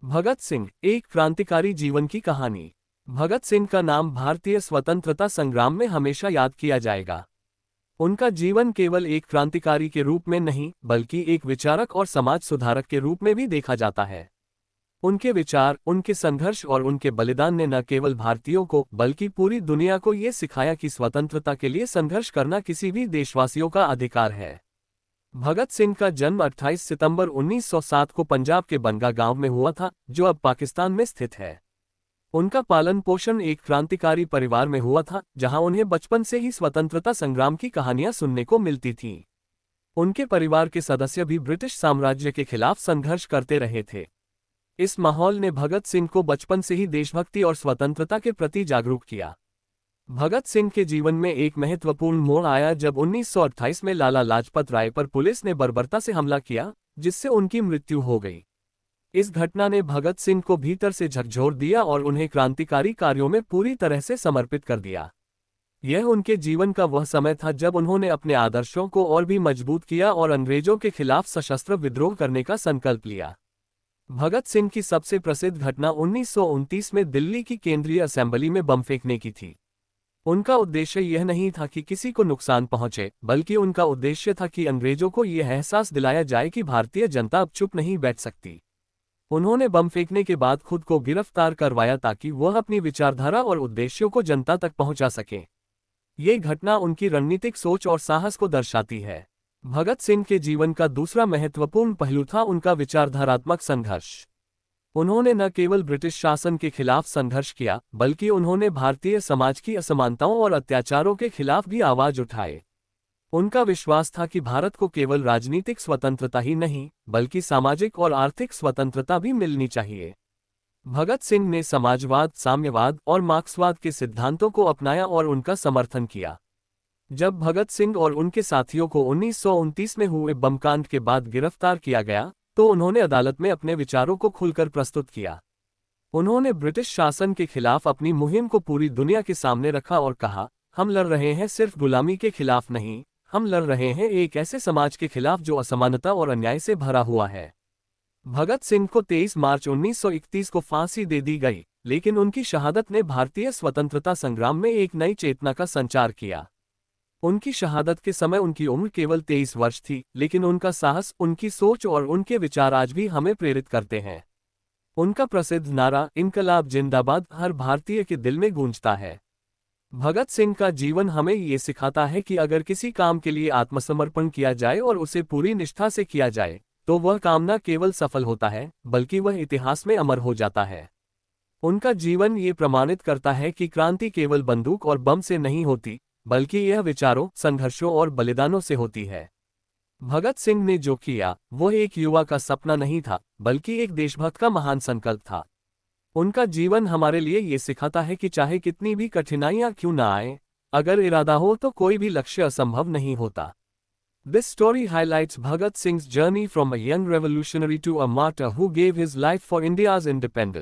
भगत सिंह, एक क्रांतिकारी जीवन की कहानी। भगत सिंह का नाम भारतीय स्वतंत्रता संग्राम में हमेशा याद किया जाएगा। उनका जीवन केवल एक क्रांतिकारी के रूप में नहीं, बल्कि एक विचारक और समाज सुधारक के रूप में भी देखा जाता है। उनके विचार, उनके संघर्ष और उनके बलिदान ने न केवल भारतीयों को, बल्कि पूरी दुनिया को ये सिखाया कि स्वतंत्रता के लिए संघर्ष करना किसी भी देशवासियों का अधिकार है। भगत सिंह का जन्म 28 सितंबर 1907 को पंजाब के बनगा गांव में हुआ था, जो अब पाकिस्तान में स्थित है। उनका पालन पोषण एक क्रांतिकारी परिवार में हुआ था, जहां उन्हें बचपन से ही स्वतंत्रता संग्राम की कहानियां सुनने को मिलती थीं। उनके परिवार के सदस्य भी ब्रिटिश साम्राज्य के खिलाफ संघर्ष करते रहे थे। इस माहौल ने भगत सिंह को बचपन से ही देशभक्ति और स्वतंत्रता के प्रति जागरूक किया। भगत सिंह के जीवन में एक महत्वपूर्ण मोड़ आया जब 1928 में लाला लाजपत राय पर पुलिस ने बर्बरता से हमला किया, जिससे उनकी मृत्यु हो गई। इस घटना ने भगत सिंह को भीतर से झकझोर दिया और उन्हें क्रांतिकारी कार्यों में पूरी तरह से समर्पित कर दिया। यह उनके जीवन का वह समय था जब उन्होंने अपने आदर्शों को और भी मजबूत किया और अंग्रेजों के खिलाफ सशस्त्र विद्रोह करने का संकल्प लिया। भगत सिंह की सबसे प्रसिद्ध घटना 1929 में दिल्ली की केंद्रीय असेंबली में बम फेंकने की थी। उनका उद्देश्य यह नहीं था कि किसी को नुकसान पहुंचे, बल्कि उनका उद्देश्य था कि अंग्रेजों को यह एहसास दिलाया जाए कि भारतीय जनता अब चुप नहीं बैठ सकती। उन्होंने बम फेंकने के बाद खुद को गिरफ्तार करवाया ताकि वह अपनी विचारधारा और उद्देश्यों को जनता तक पहुंचा सके। ये घटना उनकी रणनीतिक सोच और साहस को दर्शाती है। भगत सिंह के जीवन का दूसरा महत्वपूर्ण पहलू था उनका विचारधारात्मक संघर्ष। उन्होंने न केवल ब्रिटिश शासन के खिलाफ संघर्ष किया, बल्कि उन्होंने भारतीय समाज की असमानताओं और अत्याचारों के खिलाफ भी आवाज उठाए। उनका विश्वास था कि भारत को केवल राजनीतिक स्वतंत्रता ही नहीं, बल्कि सामाजिक और आर्थिक स्वतंत्रता भी मिलनी चाहिए। भगत सिंह ने समाजवाद, साम्यवाद और मार्क्सवाद के सिद्धांतों को अपनाया और उनका समर्थन किया। जब भगत सिंह और उनके साथियों को 1929 में हुए बमकांड के बाद गिरफ्तार किया गया, तो उन्होंने अदालत में अपने विचारों को खुलकर प्रस्तुत किया। उन्होंने ब्रिटिश शासन के खिलाफ अपनी मुहिम को पूरी दुनिया के सामने रखा और कहा, हम लड़ रहे हैं सिर्फ गुलामी के खिलाफ नहीं, हम लड़ रहे हैं एक ऐसे समाज के खिलाफ जो असमानता और अन्याय से भरा हुआ है। भगत सिंह को 23 मार्च 1931 को फांसी दे दी गई, लेकिन उनकी शहादत ने भारतीय स्वतंत्रता संग्राम में एक नई चेतना का संचार किया। उनकी शहादत के समय उनकी उम्र केवल 23 वर्ष थी, लेकिन उनका साहस, उनकी सोच और उनके विचार आज भी हमें प्रेरित करते हैं। उनका प्रसिद्ध नारा इनकलाब जिंदाबाद हर भारतीय के दिल में गूंजता है। भगत सिंह का जीवन हमें ये सिखाता है कि अगर किसी काम के लिए आत्मसमर्पण किया जाए और उसे पूरी निष्ठा से किया जाए, तो वह काम न केवल सफल होता है, बल्कि वह इतिहास में अमर हो जाता है। उनका जीवन ये प्रमाणित करता है कि क्रांति केवल बंदूक और बम से नहीं होती, बल्कि यह विचारों, संघर्षों और बलिदानों से होती है। भगत सिंह ने जो किया, वह एक युवा का सपना नहीं था, बल्कि एक देशभक्त का महान संकल्प था। उनका जीवन हमारे लिए ये सिखाता है कि चाहे कितनी भी कठिनाइयां क्यों न आए, अगर इरादा हो तो कोई भी लक्ष्य असंभव नहीं होता। This story highlights Bhagat Singh's journey from a young revolutionary to a martyr who gave his life for India's independence.